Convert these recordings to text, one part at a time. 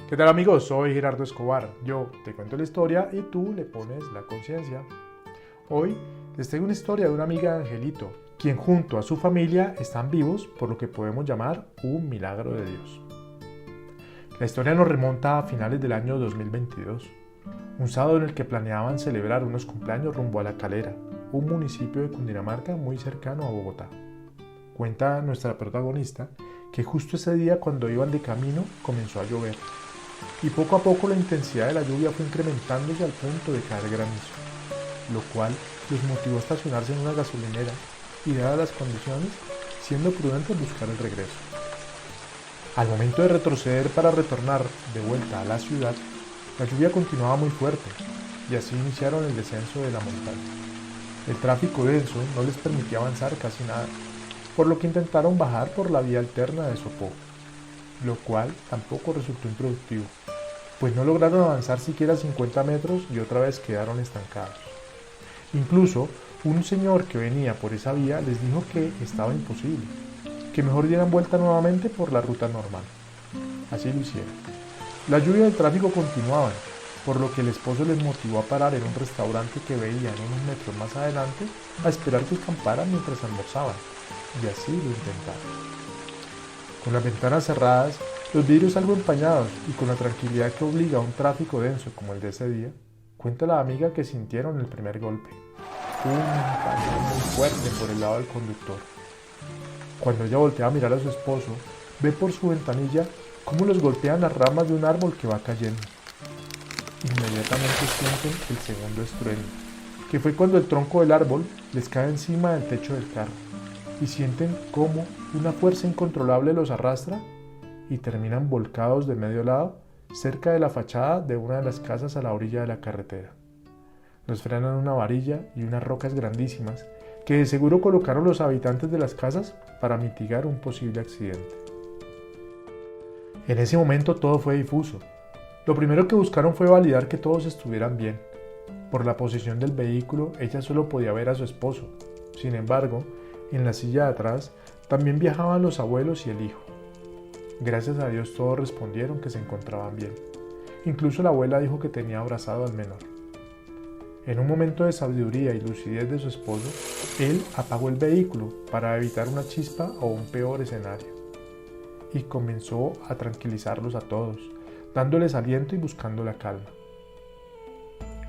¿Qué tal amigos? Soy Gerardo Escobar. Yo te cuento la historia y tú le pones la conciencia. Hoy les traigo una historia de una amiga de Angelito, quien junto a su familia están vivos por lo que podemos llamar un milagro de Dios. La historia nos remonta a finales del año 2022, un sábado en el que planeaban celebrar unos cumpleaños rumbo a La Calera, un municipio de Cundinamarca muy cercano a Bogotá. Cuenta nuestra protagonista que justo ese día cuando iban de camino comenzó a llover y poco a poco la intensidad de la lluvia fue incrementándose al punto de caer granizo, lo cual los motivó a estacionarse en una gasolinera y, dadas las condiciones, siendo prudentes buscar el regreso. Al momento de retroceder para retornar de vuelta a la ciudad, la lluvia continuaba muy fuerte y así iniciaron el descenso de la montaña. El tráfico denso no les permitía avanzar casi nada, por lo que intentaron bajar por la vía alterna de Sopó, lo cual tampoco resultó improductivo, pues no lograron avanzar siquiera 50 metros y otra vez quedaron estancados. Incluso un señor que venía por esa vía les dijo que estaba imposible, que mejor dieran vuelta nuevamente por la ruta normal. Así lo hicieron. La lluvia y el tráfico continuaban, por lo que el esposo les motivó a parar en un restaurante que veían unos metros más adelante a esperar que acamparan mientras almorzaban, y así lo intentaron. Con las ventanas cerradas, los vidrios algo empañados y con la tranquilidad que obliga a un tráfico denso como el de ese día, cuenta la amiga que sintieron el primer golpe. Un impacto muy fuerte por el lado del conductor. Cuando ella voltea a mirar a su esposo, ve por su ventanilla cómo los golpean las ramas de un árbol que va cayendo. Inmediatamente sienten el segundo estruendo, que fue cuando el tronco del árbol les cae encima del techo del carro, y sienten cómo una fuerza incontrolable los arrastra y terminan volcados de medio lado cerca de la fachada de una de las casas a la orilla de la carretera. Los frenan una varilla y unas rocas grandísimas que de seguro colocaron los habitantes de las casas para mitigar un posible accidente. En ese momento todo fue difuso. Lo primero que buscaron fue validar que todos estuvieran bien. Por la posición del vehículo, ella solo podía ver a su esposo. Sin embargo, en la silla de atrás también viajaban los abuelos y el hijo. Gracias a Dios todos respondieron que se encontraban bien. Incluso la abuela dijo que tenía abrazado al menor. En un momento de sabiduría y lucidez de su esposo, él apagó el vehículo para evitar una chispa o un peor escenario. Y comenzó a tranquilizarlos a todos, dándoles aliento y buscando la calma.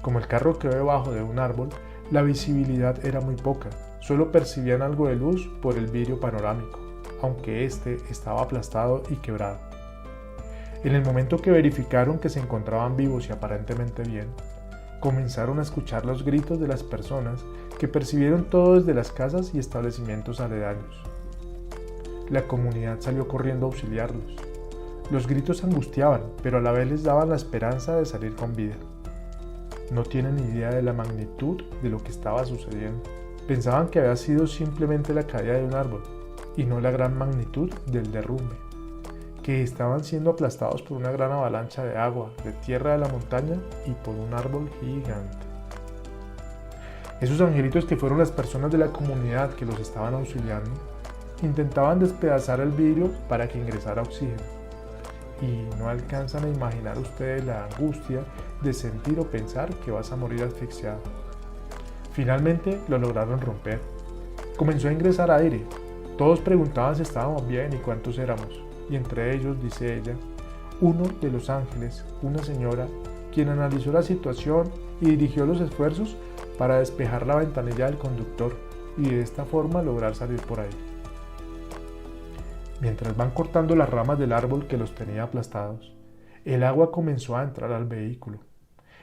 Como el carro quedó debajo de un árbol, la visibilidad era muy poca, solo percibían algo de luz por el vidrio panorámico, aunque este estaba aplastado y quebrado. En el momento que verificaron que se encontraban vivos y aparentemente bien, comenzaron a escuchar los gritos de las personas que percibieron todo desde las casas y establecimientos aledaños. La comunidad salió corriendo a auxiliarlos. Los gritos angustiaban, pero a la vez les daban la esperanza de salir con vida. No tienen idea de la magnitud de lo que estaba sucediendo. Pensaban que había sido simplemente la caída de un árbol, y no la gran magnitud del derrumbe, que estaban siendo aplastados por una gran avalancha de agua, de tierra de la montaña y por un árbol gigante. Esos angelitos, que fueron las personas de la comunidad que los estaban auxiliando, intentaban despedazar el vidrio para que ingresara oxígeno. Y no alcanzan a imaginar ustedes la angustia de sentir o pensar que vas a morir asfixiado. Finalmente lo lograron romper. Comenzó a ingresar aire. Todos preguntaban si estábamos bien y cuántos éramos. Y entre ellos, dice ella, uno de los ángeles, una señora, quien analizó la situación y dirigió los esfuerzos para despejar la ventanilla del conductor y de esta forma lograr salir por ahí. Mientras van cortando las ramas del árbol que los tenía aplastados, el agua comenzó a entrar al vehículo.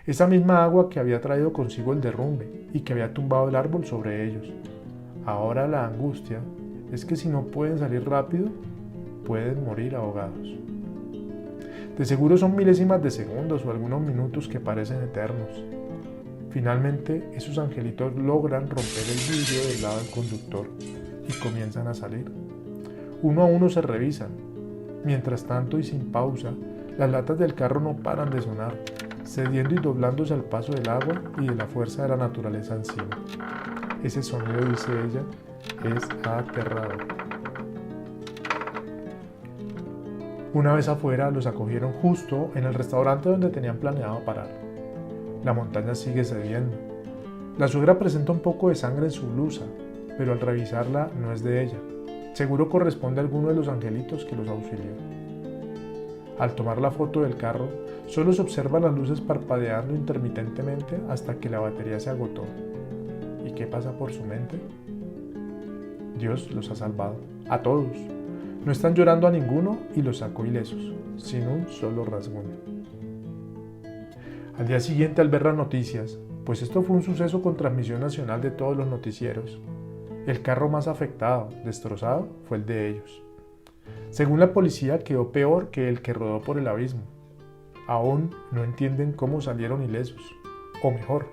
Esa misma agua que había traído consigo el derrumbe y que había tumbado el árbol sobre ellos. Ahora la angustia es que si no pueden salir rápido, pueden morir ahogados. De seguro son milésimas de segundos o algunos minutos que parecen eternos. Finalmente, esos angelitos logran romper el vidrio del lado del conductor y comienzan a salir. Uno a uno se revisan. Mientras tanto y sin pausa, las latas del carro no paran de sonar, cediendo y doblándose al paso del agua y de la fuerza de la naturaleza encima. Ese sonido, dice ella, es aterrador. Una vez afuera, los acogieron justo en el restaurante donde tenían planeado parar. La montaña sigue cediendo. La suegra presenta un poco de sangre en su blusa, pero al revisarla no es de ella. Seguro corresponde a alguno de los angelitos que los auxilió. Al tomar la foto del carro, solo se observan las luces parpadeando intermitentemente hasta que la batería se agotó. ¿Y qué pasa por su mente? Dios los ha salvado, a todos. No están llorando a ninguno y los sacó ilesos, sin un solo rasguño. Al día siguiente, al ver las noticias, pues esto fue un suceso con transmisión nacional de todos los noticieros, el carro más afectado, destrozado, fue el de ellos. Según la policía, quedó peor que el que rodó por el abismo. Aún no entienden cómo salieron ilesos, o mejor,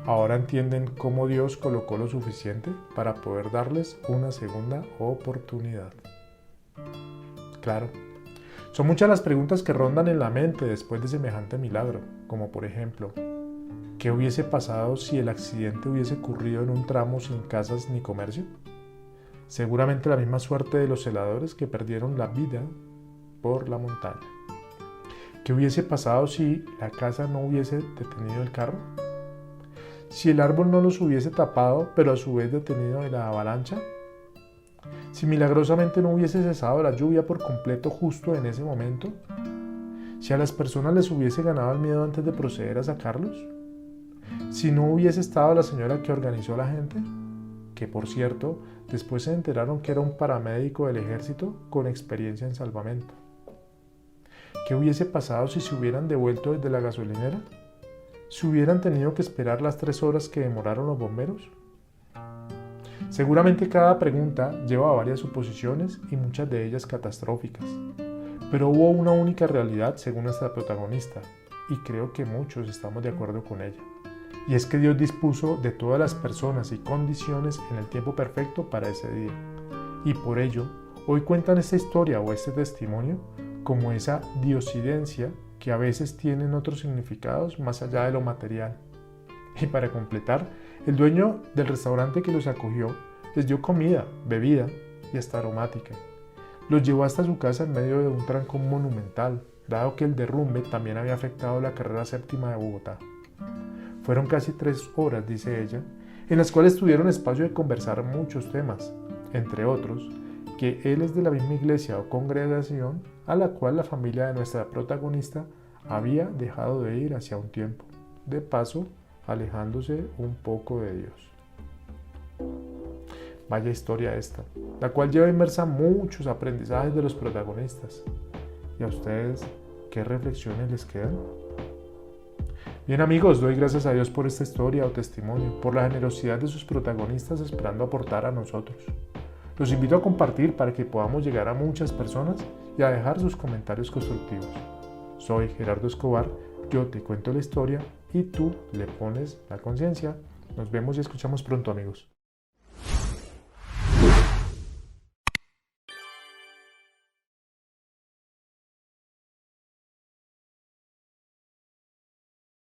ahora entienden cómo Dios colocó lo suficiente para poder darles una segunda oportunidad. Claro, son muchas las preguntas que rondan en la mente después de semejante milagro, como por ejemplo, ¿qué hubiese pasado si el accidente hubiese ocurrido en un tramo sin casas ni comercio? Seguramente la misma suerte de los celadores que perdieron la vida por la montaña. ¿Qué hubiese pasado si la casa no hubiese detenido el carro? Si el árbol no los hubiese tapado, pero a su vez detenido de la avalancha. Si milagrosamente no hubiese cesado la lluvia por completo justo en ese momento. Si a las personas les hubiese ganado el miedo antes de proceder a sacarlos. Si no hubiese estado la señora que organizó a la gente, que por cierto, después se enteraron que era un paramédico del ejército con experiencia en salvamento. ¿Qué hubiese pasado si se hubieran devuelto desde la gasolinera? ¿Si hubieran tenido que esperar las 3 horas que demoraron los bomberos? Seguramente cada pregunta lleva a varias suposiciones y muchas de ellas catastróficas. Pero hubo una única realidad según nuestra protagonista, y creo que muchos estamos de acuerdo con ella. Y es que Dios dispuso de todas las personas y condiciones en el tiempo perfecto para ese día. Y por ello, hoy cuentan esta historia o este testimonio como esa diosidencia que a veces tienen otros significados más allá de lo material. Y para completar, el dueño del restaurante que los acogió les dio comida, bebida y hasta aromática. Los llevó hasta su casa en medio de un trancón monumental, dado que el derrumbe también había afectado la carrera séptima de Bogotá. Fueron casi 3 horas, dice ella, en las cuales tuvieron espacio de conversar muchos temas, entre otros, que él es de la misma iglesia o congregación a la cual la familia de nuestra protagonista había dejado de ir hacía un tiempo, de paso alejándose un poco de Dios. Vaya historia esta, la cual lleva inmersa muchos aprendizajes de los protagonistas. ¿Y a ustedes qué reflexiones les quedan? Bien amigos, doy gracias a Dios por esta historia o testimonio, por la generosidad de sus protagonistas esperando aportar a nosotros. Los invito a compartir para que podamos llegar a muchas personas y a dejar sus comentarios constructivos. Soy Gerardo Escobar, yo te cuento la historia y tú le pones la conciencia. Nos vemos y escuchamos pronto amigos.